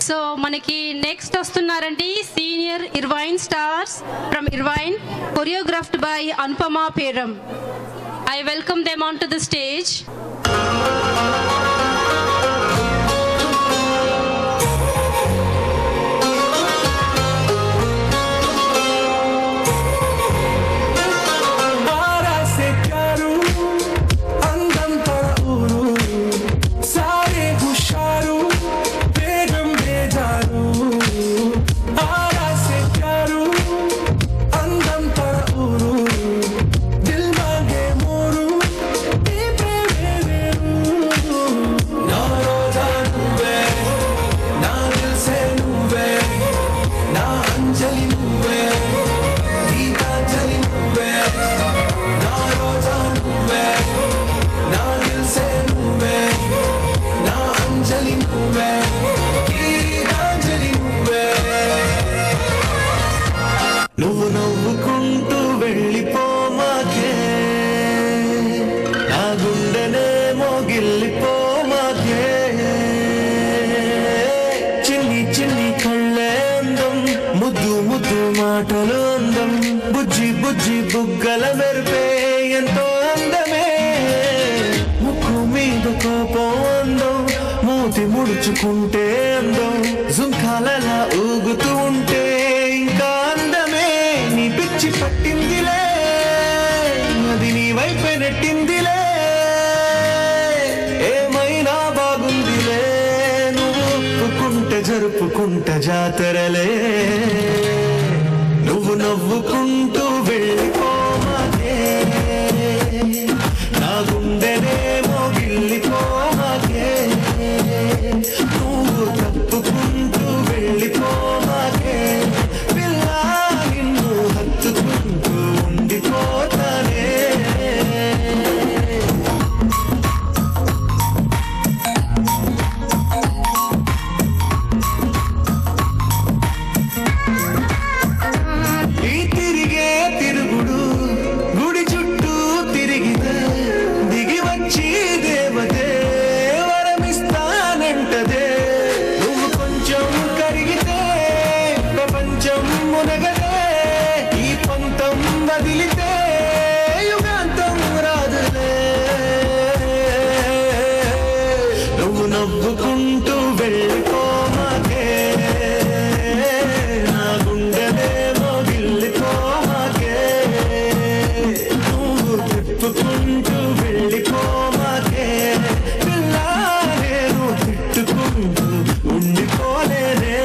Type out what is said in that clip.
So మనకి next వస్తున్నారండి senior Irvine stars from Irvine, choreographed by Anupama Peram. I welcome them onto the stage. బుజ్జి బుజ్జి బుగ్గల మెరుపే ఎంతో అందమే, ముక్కు మీద కోపం అందం, మూతి ముడుచుకుంటే అందం, జుంకాలలా ఊగుతూ ఉంటే ఇంకా అందమే. నీ పిచ్చి పట్టిందిలే, అది నీ వైపే నెట్టిందిలే, ఏమైనా బాగుందిలే, నువ్వు ఒప్పుకుంటే జరుపుకుంట జాతరలే. నువ్వు నవ్వుకుంటూ వెళ్ళిపోమాకే, నా గుండెనేమో గిల్లిపోమాకే, నువ్వు తప్పుకుంటూ వెళ్ళిపోమాకే, పిల్ల నిన్ను హత్తుకుంటూ ఉండిపోతానే. నవ్వుకుంటూ వెళ్ళిపోమాకే, నా గుండెనేమో గిల్లిపోమాకే, నువ్వు తిప్పుకుంటూ వెళ్ళిపోమాకే, పిల్ల నేను తిట్టుకుంటూ ఉండిపోలేనే.